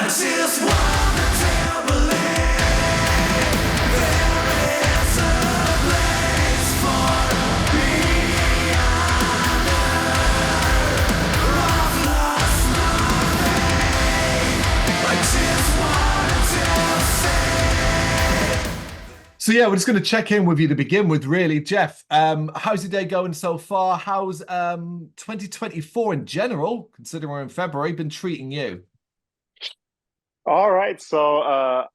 just wanna tell believe there is a place for me I've lost nothing. I just wanna tell say. So yeah, we're just going to check in with you to begin with, really. Jeff, how's your day going so far? How's 2024 in general, considering we're in February, been treating you? All right, so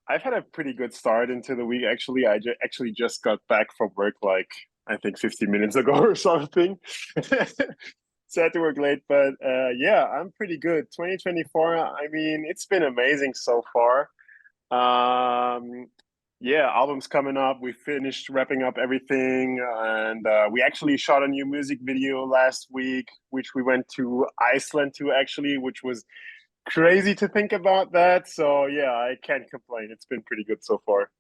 I've had a pretty good start into the week. Actually, I actually just got back from work like I think 15 minutes ago or something. So I had to work late, but yeah, I'm pretty good. 2024, I mean, it's been amazing so far. Yeah, album's coming up. We finished wrapping up everything, and we actually shot a new music video last week, which we went to Iceland to actually, which was crazy to think about that. So yeah, I can't complain. It's been pretty good so far.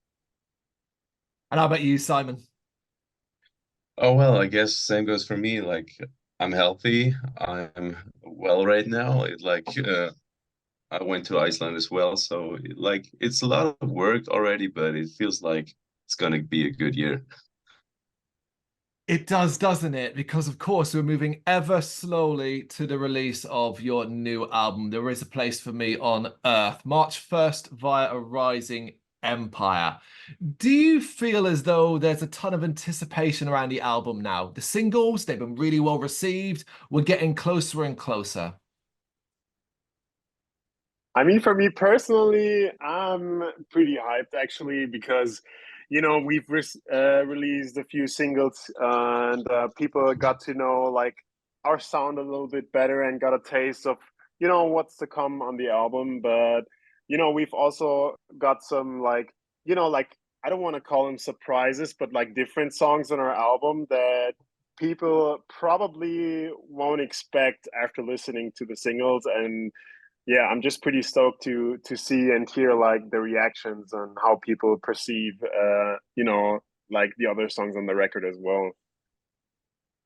And how about you, Simon? Oh well, I guess same goes for me. Like I'm healthy. I'm well right now. I went to Iceland as well, so it's a lot of work already, but it feels like it's gonna be a good year. It does, doesn't it? Because of course we're moving ever slowly to the release of your new album. There is a place for me on Earth, March 1st via a Rising Empire. Do you feel as though there's a ton of anticipation around the album now? The singles, they've been really well received. We're getting closer and closer. I mean, for me personally, I'm pretty hyped actually because, you know, we've released a few singles and people got to know like our sound a little bit better and got a taste of, you know, what's to come on the album. But, you know, we've also got some like, you know, like I don't want to call them surprises, but like different songs on our album that people probably won't expect after listening to the singles. And yeah, I'm just pretty stoked to see and hear like the reactions and how people perceive you know, like the other songs on the record as well.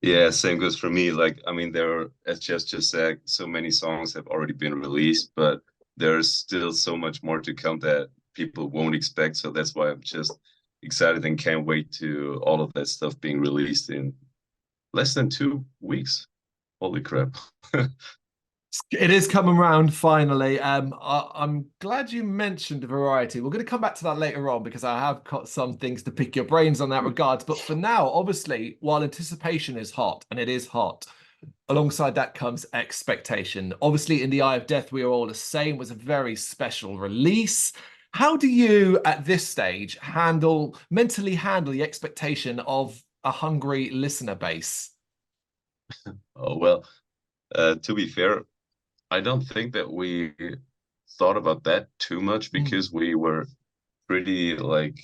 Yeah, same goes for me. Like, I mean, there are, as just said, so many songs have already been released, but there's still so much more to come that people won't expect. So that's why I'm just excited and can't wait to all of that stuff being released in less than 2 weeks. Holy crap. It is coming round finally. I'm glad you mentioned variety. We're going to come back to that later on because I have got some things to pick your brains on that regards. But for now, obviously, while anticipation is hot, and it is hot, alongside that comes expectation. Obviously, In the Eye of Death, We Are All the Same was a very special release. How do you, at this stage, mentally handle the expectation of a hungry listener base? Oh, well, to be fair, I don't think that we thought about that too much because we were pretty loaded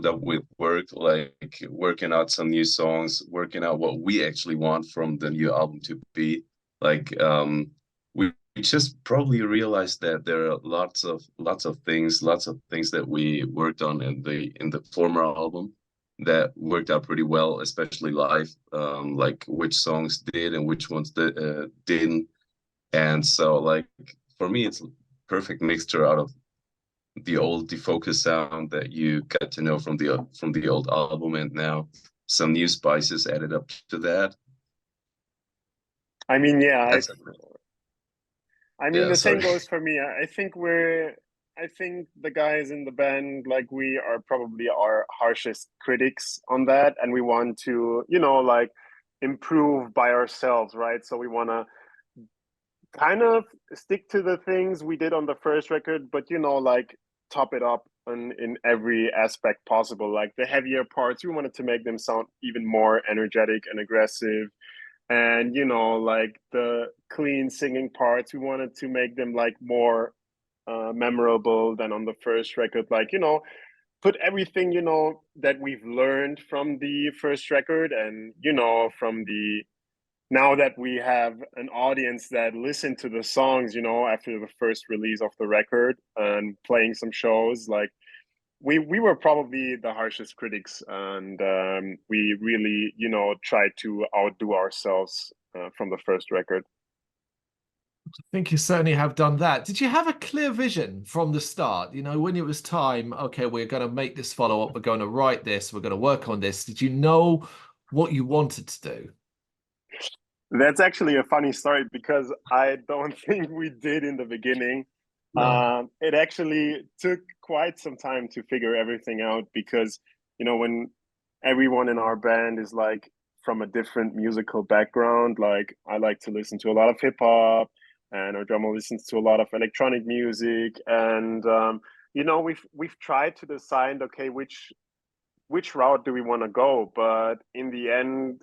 up with work, like working out some new songs, working out what we actually want from the new album to be. Like we just probably realized that there are lots of things, that we worked on in the former album that worked out pretty well, especially live, like which songs did and which ones didn't. And so like for me it's a perfect mixture out of the old Defocus sound that you got to know from the old album, and now some new spices added up to that. I mean, yeah, That's I mean yeah, the same sorry. goes for me. I think the guys in the band, like we are probably our harshest critics on that, and we want to, you know, like improve by ourselves, right? So we want to kind of stick to the things we did on the first record, but you know, like top it up in every aspect possible. Like the heavier parts, we wanted to make them sound even more energetic and aggressive. And you know, like the clean singing parts, we wanted to make them like more memorable than on the first record. Like, you know, put everything, you know, that we've learned from the first record and, you know, from the now that we have an audience that listened to the songs, you know, after the first release of the record and playing some shows, like we were probably the harshest critics, and we really, you know, tried to outdo ourselves from the first record. I think you certainly have done that. Did you have a clear vision from the start? You know, when it was time, okay, we're going to make this follow up, we're going to write this, we're going to work on this. Did you know what you wanted to do? That's actually a funny story because I don't think we did in the beginning. No. It actually took quite some time to figure everything out because, you know, when everyone in our band is like from a different musical background, like I like to listen to a lot of hip hop, and our drummer listens to a lot of electronic music, and you know, we've tried to decide, okay, which route do we want to go, but in the end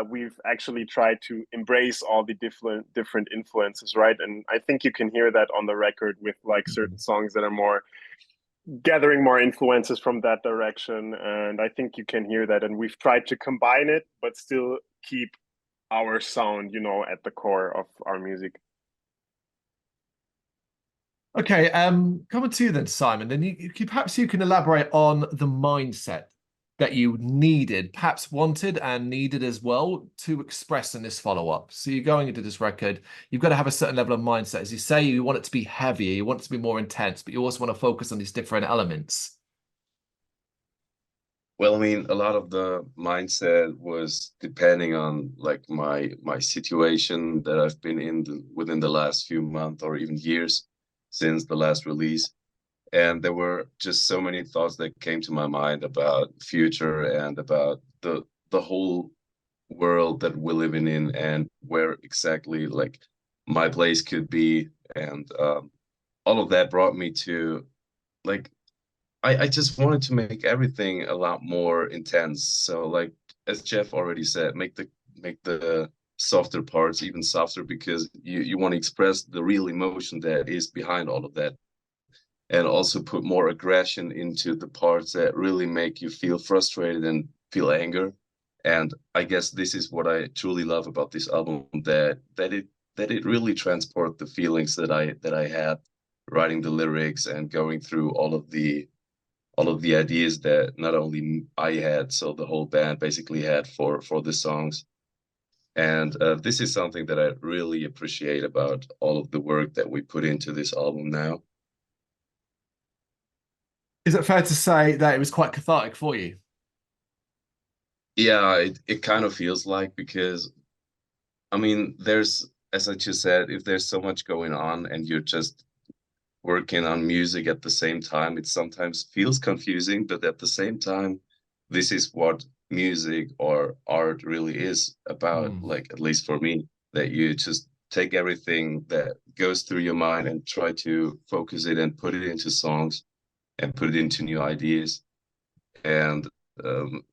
we've actually tried to embrace all the different influences, right? And I think you can hear that on the record with like certain songs that are more gathering more influences from that direction, and I think you can hear that, and we've tried to combine it but still keep our sound, you know, at the core of our music. Okay, coming to you then, Simon. Then perhaps you can elaborate on the mindset that you needed, perhaps wanted and needed as well to express in this follow-up. So you're going into this record, you've got to have a certain level of mindset. As you say, you want it to be heavier, you want it to be more intense, but you also want to focus on these different elements. Well, I mean, a lot of the mindset was depending on like my situation that I've been in within the last few months or even years since the last release. And there were just so many thoughts that came to my mind about future and about the whole world that we're living in and where exactly like my place could be. And all of that brought me to like I just wanted to make everything a lot more intense. So like as Jeff already said, make the softer parts even softer because you want to express the real emotion that is behind all of that. And also put more aggression into the parts that really make you feel frustrated and feel anger. And I guess this is what I truly love about this album, that it really transports the feelings that I had writing the lyrics and going through all of the ideas that not only I had, so the whole band basically had for the songs. And this is something that I really appreciate about all of the work that we put into this album now. Is it fair to say that it was quite cathartic for you? Yeah, it kind of feels like because I mean, there's, as I just said, if there's so much going on and you're just working on music at the same time, it sometimes feels confusing, but at the same time, this is what music or art really is about, Hmm. like at least for me, that you just take everything that goes through your mind and try to focus it and put it into songs and put it into new ideas. And um,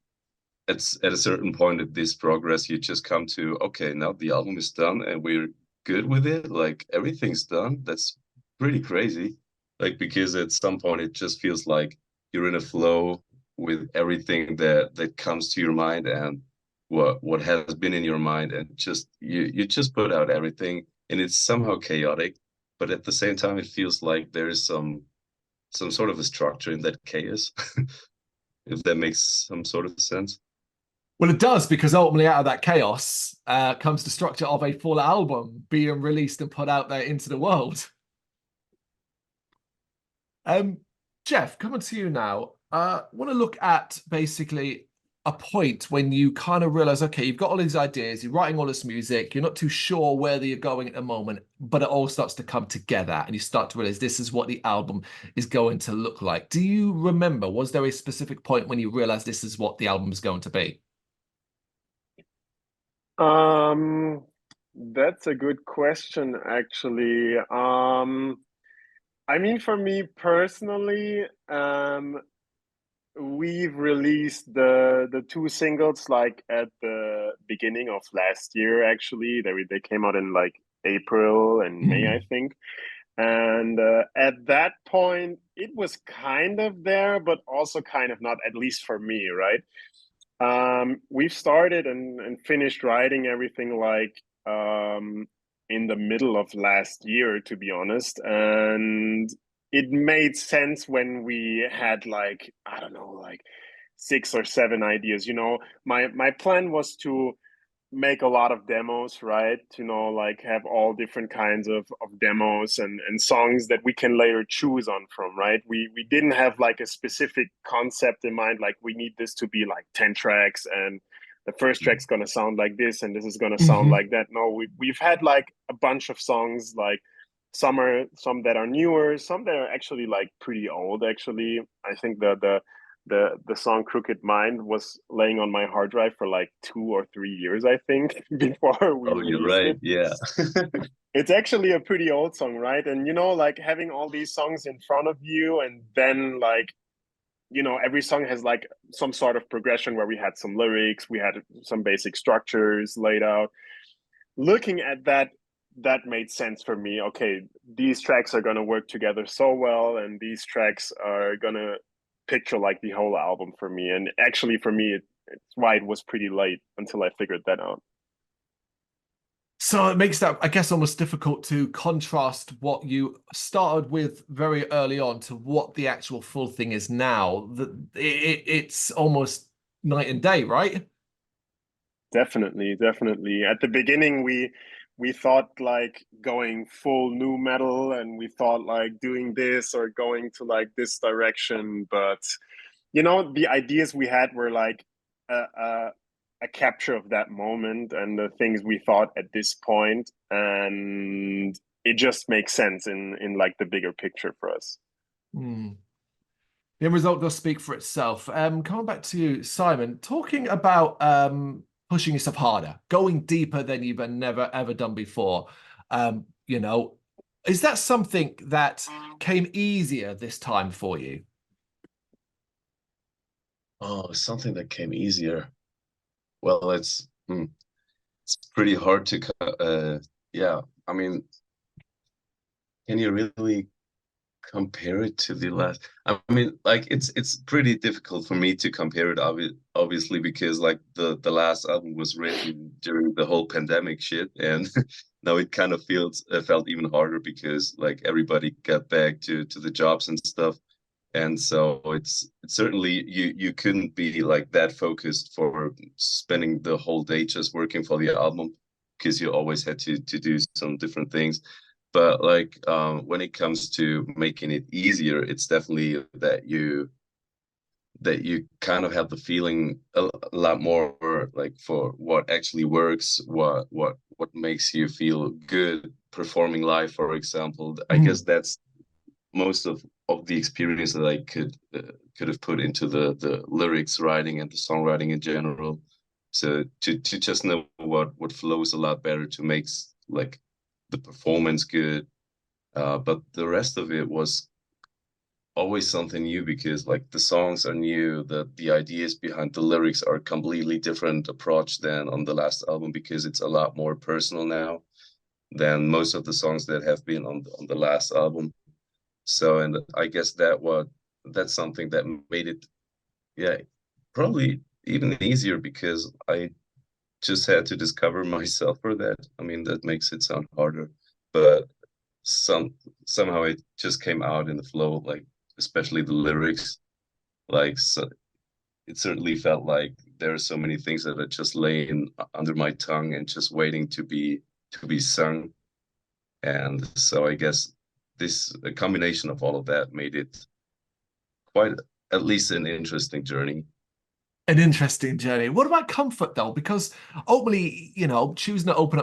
it's at a certain point of this progress, you just come to, okay, now the album is done and we're good with it. Like everything's done. That's pretty crazy. Like because at some point it just feels like you're in a flow with everything that comes to your mind and what has been in your mind, and just you just put out everything, and it's somehow chaotic, but at the same time it feels like there is some sort of a structure in that chaos, if that makes some sort of sense. Well, it does, because ultimately out of that chaos comes the structure of a full album being released and put out there into the world. Um, Jeff, coming to you now. I want to look at basically a point when you kind of realize, okay, you've got all these ideas, you're writing all this music, you're not too sure where you're going at the moment, but it all starts to come together and you start to realize this is what the album is going to look like. Do you remember, was there a specific point when you realized this is what the album is going to be? That's a good question, actually. I mean, for me personally, we've released the two singles like at the beginning of last year. Actually, they came out in like April and May, I think. And at that point, it was kind of there, but also kind of not, at least for me, right? We've started and finished writing everything like in the middle of last year, to be honest. And it made sense when we had like, I don't know, like 6 or 7 ideas. You know, my plan was to make a lot of demos, right? To like have all different kinds of demos and songs that we can later choose on from, right? We didn't have like a specific concept in mind, like we need this to be like 10 tracks and the first track's gonna sound like this and this is gonna sound Mhm. like that. No, we've had like a bunch of songs, like some that are newer, some that are actually like pretty old. Actually, I think the song Crooked Mind was laying on my hard drive for like 2 or 3 years, I think, before we Oh, you're released right. it. Yeah. It's actually a pretty old song, right? And like having all these songs in front of you, and then like every song has like some sort of progression where we had some lyrics, we had some basic structures laid out. Looking at that made sense for me. Okay, these tracks are going to work together so well, and these tracks are going to picture like the whole album for me. And actually for me, it's why it was pretty late until I figured that out. So it makes that, I guess, almost difficult to contrast what you started with very early on to what the actual full thing is now. It's almost night and day, right? Definitely, definitely. At the beginning, we thought like going full new metal, and we thought like doing this or going to like this direction. But the ideas we had were like a capture of that moment and the things we thought at this point, and it just makes sense in like the bigger picture for us. Hmm. The end result does speak for itself. Coming back to you, Simon, talking about pushing yourself harder, going deeper than you've never ever done before. You know, is that something that came easier this time for you? Oh, something that came easier. Well, it's pretty hard to yeah. I mean, can you really compare it to the last? I mean, like it's pretty difficult for me to compare it, obviously, because like the last album was written during the whole pandemic shit, and now it kind of felt even harder because like everybody got back to the jobs and stuff. And so it's certainly you couldn't be like that focused for spending the whole day just working for the album, because you always had to do some different things. But like when it comes to making it easier, it's definitely that you kind of have the feeling a lot more like for what actually works, what makes you feel good performing live, for example. I guess that's most of the experience that I could have put into the lyrics writing and the songwriting in general. So to just know what flows a lot better to make like the performance good. But the rest of it was always something new, because like the songs are new, the ideas behind the lyrics are completely different approach than on the last album, because it's a lot more personal now than most of the songs that have been on the last album. So, and I guess that's something that made it, yeah, probably even easier, because I just had to discover myself for that. I mean, that makes it sound harder, but somehow it just came out in the flow, like especially the lyrics. Like so, it certainly felt like there are so many things that are just laying under my tongue and just waiting to be sung. And so I guess this a combination of all of that made it quite at least an interesting journey. An interesting journey. What about comfort though? Because ultimately, choosing to open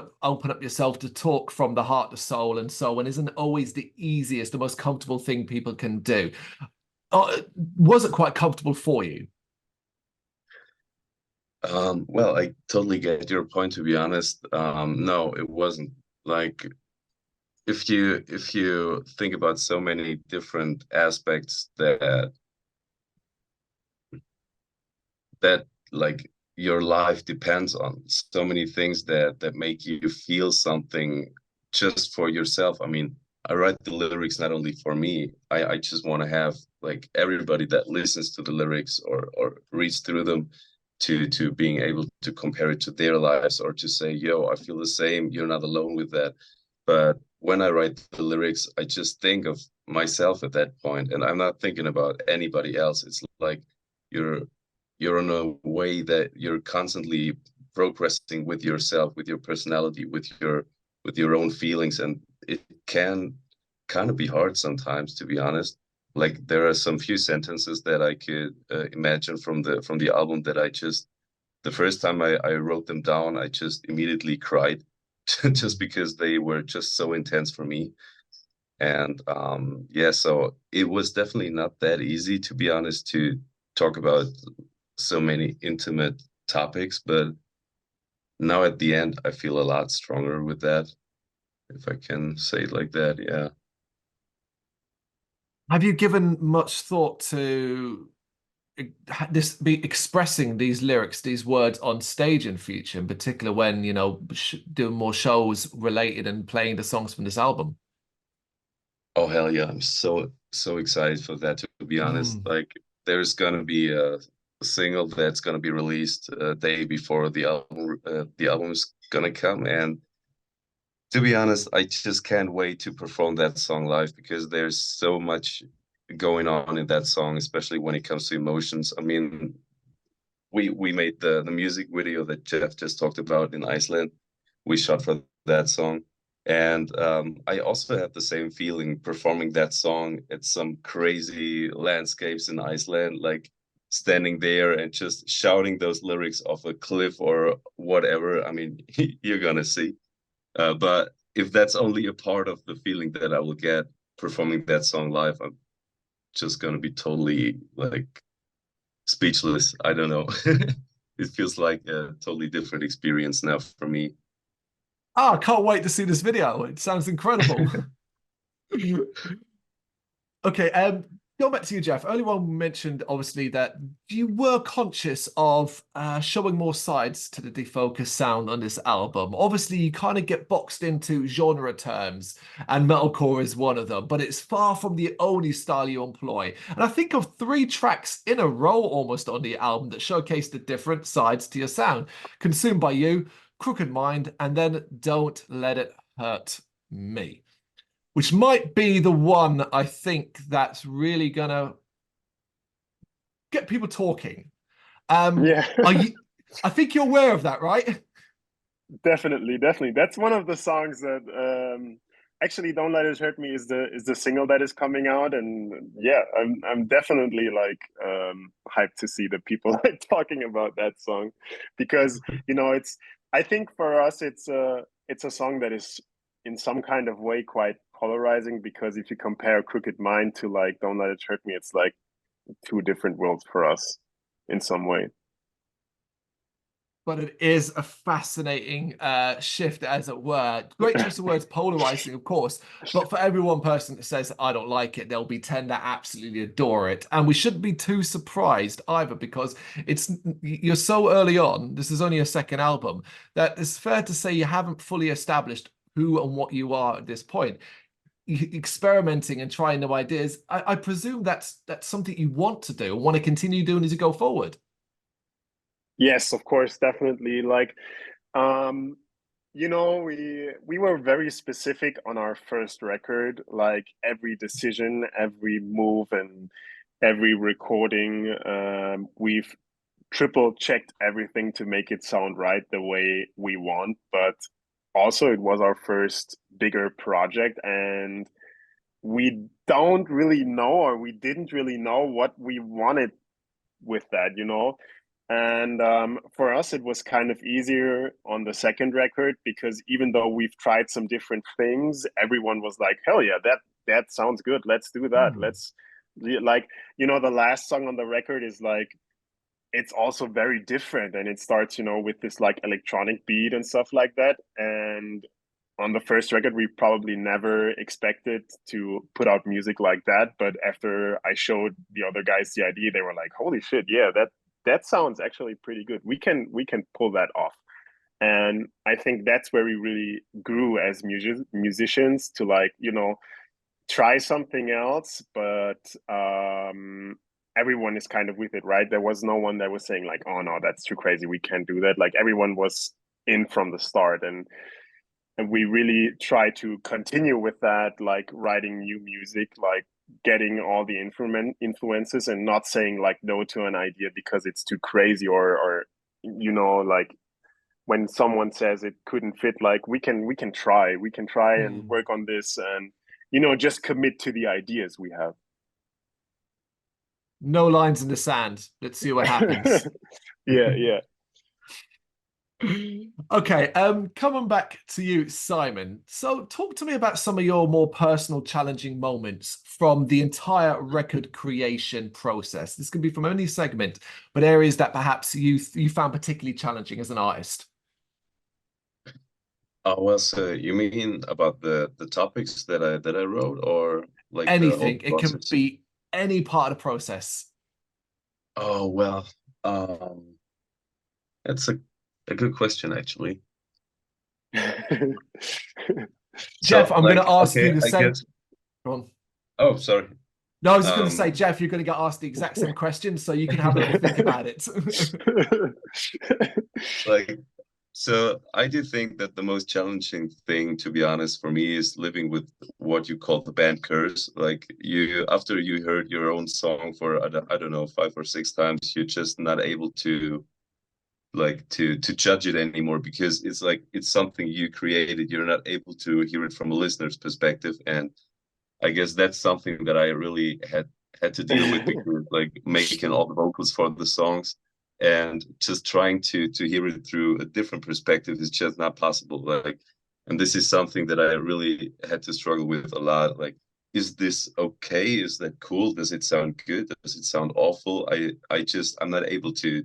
up yourself to talk from the heart to soul and so on isn't always the easiest, the most comfortable thing people can do. Was it quite comfortable for you? Well, I totally get your point, to be honest. No, it wasn't. Like if you think about so many different aspects that like your life depends on, so many things that make you feel something just for yourself. I mean, I write the lyrics not only for me. I just want to have like everybody that listens to the lyrics or reads through them to being able to compare it to their lives, or to say, yo, I feel the same, you're not alone with that. But when I write the lyrics, I just think of myself at that point, and I'm not thinking about anybody else. It's like you're you're in a way that you're constantly progressing with yourself, with your personality, with your own feelings, and it can kind of be hard sometimes, to be honest. Like there are some few sentences that I could imagine from the album that I just, the first time I wrote them down, I just immediately cried just because they were just so intense for me. And yeah, so it was definitely not that easy, to be honest, to talk about so many intimate topics, but now at the end, I feel a lot stronger with that, if I can say it like that. Yeah. Have you given much thought to this be expressing these lyrics, these words on stage in future, in particular when, you know, doing more shows related and playing the songs from this album? Oh hell yeah, I'm so excited for that, to be honest. Like there's gonna be a single that's gonna be released a day before the album is gonna come, and to be honest, I just can't wait to perform that song live because there's so much going on in that song, especially when it comes to emotions. I mean, we made the music video that Jeff just talked about in Iceland. We shot for that song. And I also had the same feeling performing that song at some crazy landscapes in Iceland, like standing there and just shouting those lyrics off a cliff or whatever. I mean, you're gonna see. But if that's only a part of the feeling that I will get performing that song live, I'm just gonna be totally like speechless. I don't know. It feels like a totally different experience now for me. Oh, I can't wait to see this video. It sounds incredible. Okay, going back to you, Jeff. Earlier on mentioned obviously that you were conscious of showing more sides to the Defocus sound on this album. Obviously, you kind of get boxed into genre terms, and metalcore is one of them, but it's far from the only style you employ. And I think of 3 tracks in a row almost on the album that showcase the different sides to your sound. Consumed by You, Crooked Mind, and then Don't Let It Hurt Me, which might be the one I think that's really gonna get people talking. Yeah. I think you're aware of that, right? Definitely. That's one of the songs that actually "Don't Let It Hurt Me" is the single that is coming out, and yeah, I'm definitely like hyped to see the people like talking about that song, because you know it's, I think for us it's a song that is in some kind of way quite polarizing, because if you compare Crooked Mind to like Don't Let It Hurt Me, it's like 2 different worlds for us in some way. But it is a fascinating shift, as it were. Great choice of words, polarizing, of course. But for every one person that says, I don't like it, there'll be 10 that absolutely adore it. And we shouldn't be too surprised either, because you're so early on, this is only a second album, that it's fair to say you haven't fully established who and what you are at this point. Experimenting and trying new ideas, I presume that's something you want to do and want to continue doing as you go forward. Yes, of course, definitely. Like, you know, we were very specific on our first record. Like every decision, every move, and every recording, we've triple checked everything to make it sound right the way we want. But also, it was our first bigger project, and we don't really know, or we didn't really know what we wanted with that, you know. And for us, it was kind of easier on the second record, because even though we've tried some different things, everyone was like, "Hell yeah, that sounds good. Let's do that. Let's like, you know, the last song on the record is like, it's also very different, and it starts, you know, with this like electronic beat and stuff like that. And on the first record, we probably never expected to put out music like that. But after I showed the other guys the idea, they were like, "Holy shit, yeah, that sounds actually pretty good. We can pull that off." And I think that's where we really grew as musicians, to like, you know, try something else, but everyone is kind of with it, right? There was no one that was saying like, "Oh no, that's too crazy, we can't do that." Like everyone was in from the start, and we really try to continue with that, like writing new music, like getting all the influences, and not saying like no to an idea because it's too crazy, or you know, like when someone says it couldn't fit, like we can try and Mm. work on this, and just commit to the ideas we have. No lines in the sand. Let's see what happens. Yeah. Okay, coming back to you, Simon. So talk to me about some of your more personal challenging moments from the entire record creation process. This can be from any segment, but areas that perhaps you found particularly challenging as an artist. Oh, well, so you mean about the topics that I wrote, or like the whole Anything. It can process? be any part of the process. Oh, well, that's a good question, actually. Jeff, So, I'm going like, to ask you okay, the I same. guess. Go on. Oh, sorry. No, I was just going to say, Um, Jeff, you're going to get asked the exact same question, so you can have a little think about it. like, so I do think that the most challenging thing, to be honest, for me is living with what you call the band curse. Like after you heard your own song for I don't know 5 or 6 times, you're just not able to to judge it anymore, because it's like it's something you created. You're not able to hear it from a listener's perspective, and I guess that's something that I really had to deal with, because like making all the vocals for the songs and just trying to hear it through a different perspective is just not possible. Like, and this is something that I really had to struggle with a lot. Like, is this okay? Is that cool? Does it sound good? Does it sound awful? I'm not able to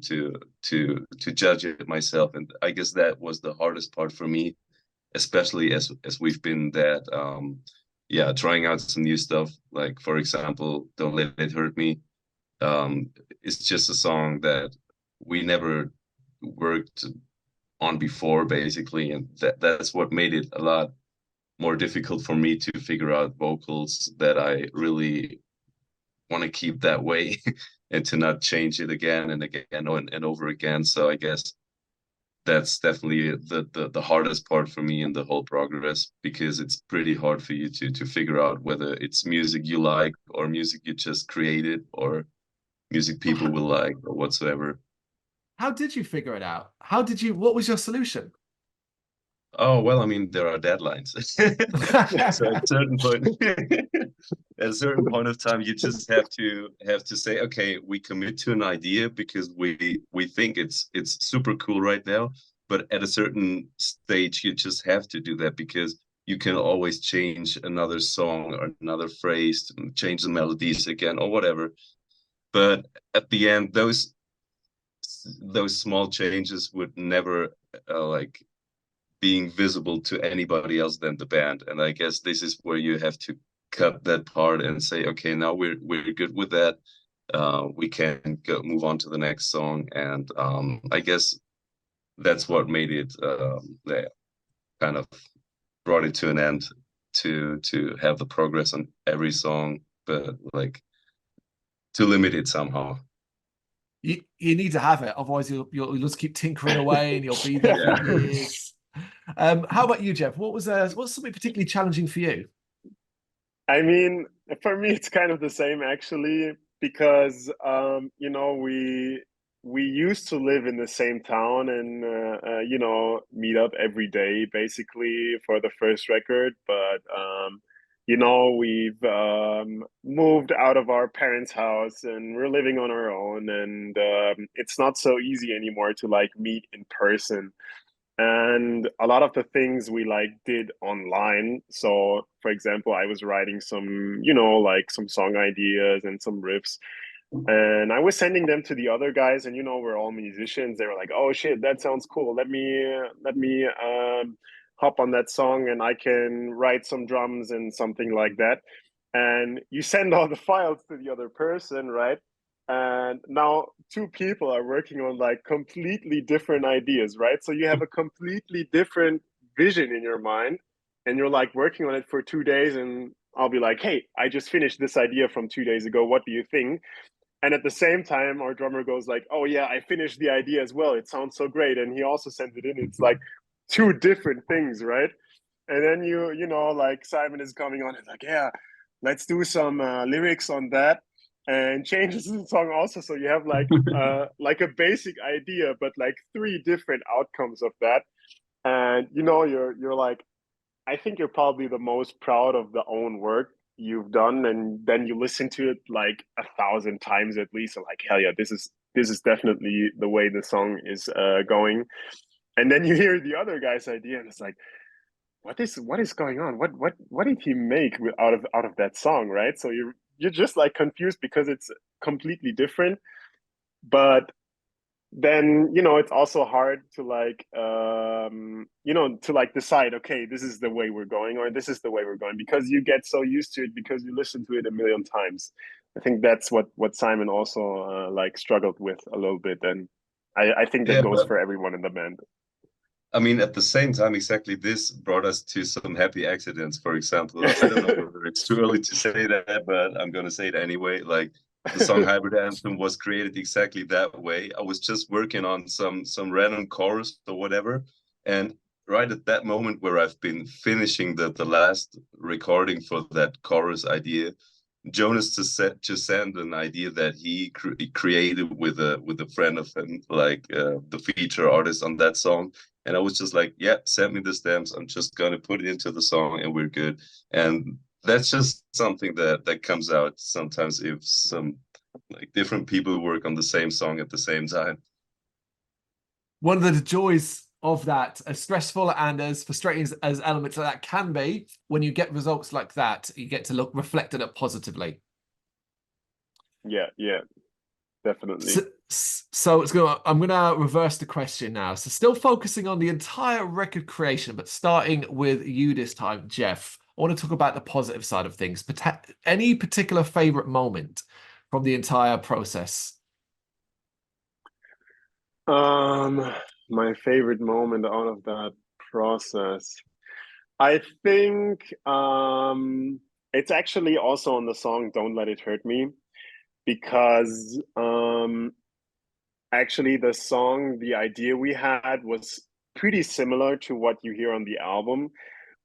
judge it myself, and I guess that was the hardest part for me, especially as we've been that yeah, trying out some new stuff. Like, for example, Don't Let It Hurt Me. It's just a song that we never worked on before, basically, and that's what made it a lot more difficult for me to figure out vocals that I really want to keep that way and to not change it again and again and over again. So I guess that's definitely the hardest part for me in the whole progress, because it's pretty hard for you to figure out whether it's music you like or music you just created or music So people will like or whatsoever. how did you figure it out? What was your solution? Oh, well, I mean, there are deadlines. So at a certain point, at a certain point of time, you just have to say, okay, we commit to an idea because we think it's super cool right now. But at a certain stage, you just have to do that, because you can always change another song or another phrase, change the melodies again or whatever. But at the end, those small changes would never like being visible to anybody else than the band. And I guess this is where you have to cut that part and say, okay, now we're good with that. We can move on to the next song. And I guess that's what made it yeah, kind of brought it to an end, to have the progress on every song, but like to limit it somehow. You need to have it, otherwise you'll just keep tinkering away and you'll be there for Yeah. years. How about you, Jeff? What's something particularly challenging for you? I mean, for me, it's kind of the same actually, because we used to live in the same town and meet up every day basically for the first record, but we've moved out of our parents' house and we're living on our own, and it's not so easy anymore to like meet in person, and a lot of the things we like did online. So for example, I was writing some like some song ideas and some riffs, and I was sending them to the other guys, and we're all musicians. They were like, oh shit, that sounds cool, let me hop on that song and I can write some drums and something like that. And you send all the files to the other person, right? And now two people are working on like completely different ideas, right? So you have a completely different vision in your mind, and you're like working on it for 2 days, and I'll be like, hey, I just finished this idea from 2 days ago, what do you think? And at the same time, our drummer goes like, oh yeah, I finished the idea as well, it sounds so great, and he also sent it in. It's like two different things, right? And then like Simon is coming on and like, yeah, let's do some lyrics on that. and changes in the song also. So you have like a basic idea, but like three different outcomes of that. And you're like, I think you're probably the most proud of the own work you've done, and then you listen to it like 1,000 times at least, and like, hell yeah, this is definitely the way the song is going. And then you hear the other guy's idea, and it's like, what is going on? What did he make out of that song, right? So you're just like confused because it's completely different. But then it's also hard to like to like decide, okay, this is the way we're going, or this is the way we're going, because you get so used to it because you listen to it a million times. I think that's what Simon also like struggled with a little bit, and I think that Yeah, goes but for everyone in the band. I mean, at the same time, exactly this brought us to some happy accidents. For example, I don't know whether it's too early to say that, but I'm going to say it anyway. Like the song Hybrid Anthem was created exactly that way. I was just working on some random chorus or whatever. And right at that moment where I've been finishing the last recording for that chorus idea, Jonas just sent an idea that he created with a friend of him, like the feature artist on that song. And I was just like, yeah, send me the stems. I'm just gonna put it into the song, and we're good. And that's just something that comes out sometimes if some like different people work on the same song at the same time. One of the joys of that, as stressful and as frustrating as elements like that can be, when you get results like that, you get to look reflect on it positively. Yeah, definitely. So I'm gonna reverse the question now. So still focusing on the entire record creation, but starting with you this time, Jeff. I want to talk about the positive side of things. But any particular favorite moment from the entire process? My favorite moment out of that process, I think, it's actually also on the song "Don't Let It Hurt Me," because actually the song, the idea we had was pretty similar to what you hear on the album,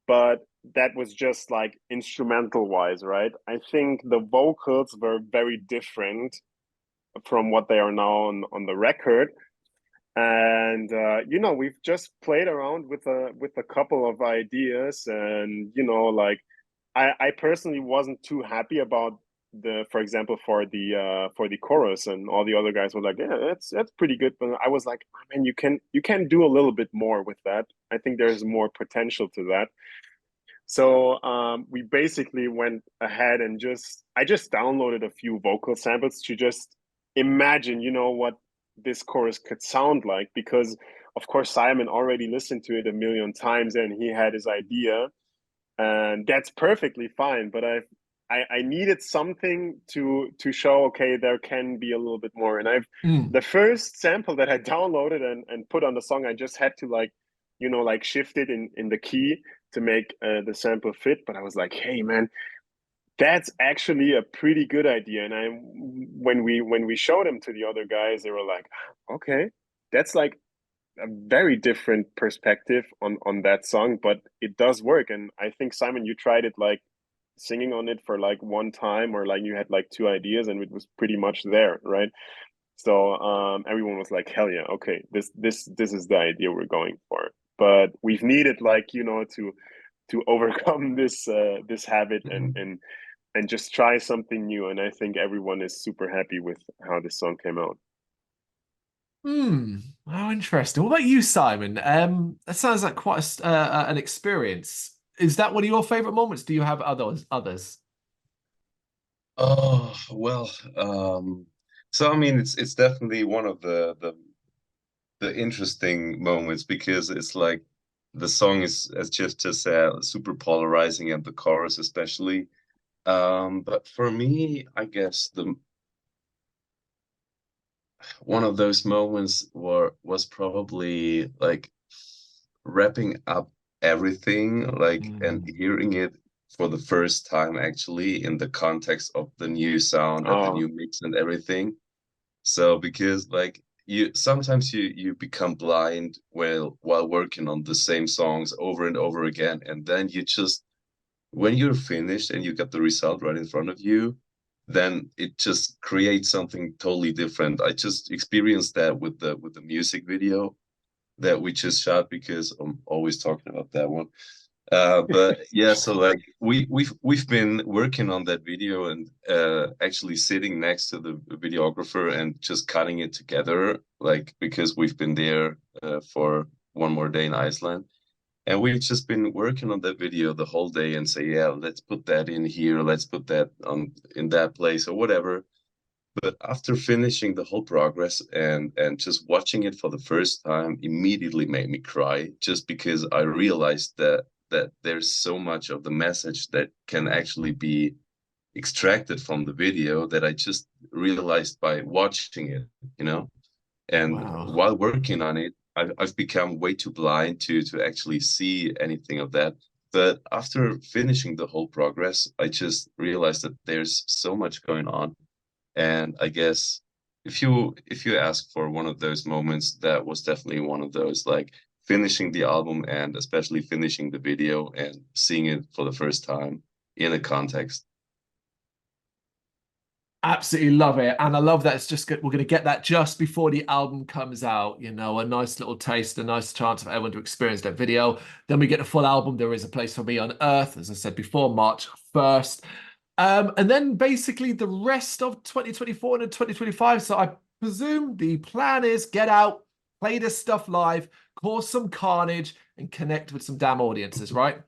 but that was just like instrumental wise, right? I think the vocals were very different from what they are now on the record. And we've just played around with a couple of ideas, and like I personally wasn't too happy about for example, for the chorus, and all the other guys were like, yeah, that's pretty good, but I was like, oh, man, you can do a little bit more with that. I think there's more potential to that. So we basically went ahead and I just downloaded a few vocal samples to just imagine, what this chorus could sound like, because of course Simon already listened to it a million times and he had his idea, and that's perfectly fine. But I needed something to show, okay, there can be a little bit more. And the first sample that I downloaded and put on the song, I just had to like shift it in the key to make the sample fit. But I was like, hey man, that's actually a pretty good idea. And when we showed them to the other guys, they were like, okay, that's like a very different perspective on that song, but it does work. And I think, Simon, you tried it like singing on it for like one time, or like you had like two ideas and it was pretty much there, right? So everyone was like, hell yeah, okay, this is the idea we're going for. But we've needed like to overcome this habit and just try something new. And I think everyone is super happy with how this song came out. How interesting. What about you, Simon? That sounds like quite an experience. Is that one of your favorite moments? Do you have others? Oh, well, so I mean it's definitely one of the interesting moments, because it's like the song is, as Jeff just said, super polarizing, and the chorus especially. But for me, I guess the one of those moments was probably like wrapping up everything, like, and hearing it for the first time actually in the context of the new sound and the new mix and everything. So because like you sometimes you become blind while working on the same songs over and over again, and then you just, when you're finished and you got the result right in front of you, then it just creates something totally different. I just experienced that with the music video that we just shot, because I'm always talking about that one. But yeah, so like we've been working on that video and actually sitting next to the videographer and just cutting it together, like, because we've been there for one more day in Iceland. And we've just been working on that video the whole day and say, yeah, let's put that in here, let's put that on in that place or whatever. But after finishing the whole progress and just watching it for the first time immediately made me cry, just because I realized that there's so much of the message that can actually be extracted from the video that I just realized by watching it, you know? And Wow. while working on it, I've become way too blind to actually see anything of that. But after finishing the whole progress, I just realized that there's so much going on. And I guess if you ask for one of those moments, that was definitely one of those, like finishing the album and especially finishing the video and seeing it for the first time in a context. Absolutely love it, and I love that it's just good. We're going to get that just before the album comes out, you know, a nice little taste, a nice chance for everyone to experience that video. Then we get the full album, There Is a Place for Me on Earth, as I said before, March 1st. And then basically the rest of 2024 and 2025. So I presume the plan is get out, play this stuff live, cause some carnage, and connect with some damn audiences, right?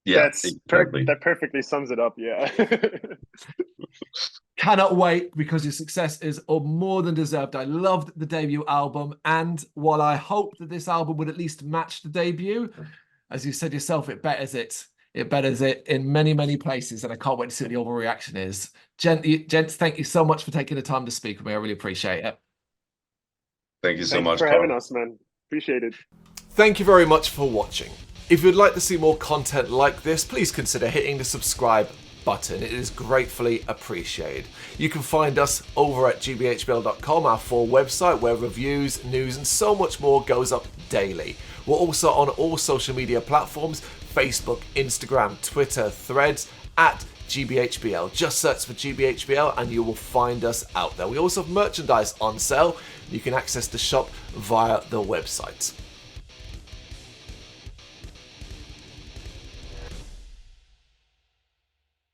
Yeah, That's exactly. that perfectly sums it up. Yeah. Cannot wait, because your success is more than deserved. I loved the debut album, and while I hope that this album would at least match the debut, as you said yourself, it betters it. It betters it in many, many places, and I can't wait to see what the overall reaction is. Gents, thank you so much for taking the time to speak with me. I really appreciate it. Thank you so Thank you much, for having Carl. us, man. Appreciate it. Thank you very much for watching. If you'd like to see more content like this, please consider hitting the subscribe button. It is gratefully appreciated. You can find us over at gbhbl.com, our full website, where reviews, news, and so much more goes up daily. We're also on all social media platforms: Facebook, Instagram, Twitter, Threads, at GBHBL. Just search for GBHBL and you will find us out there. We also have merchandise on sale. You can access the shop via the website.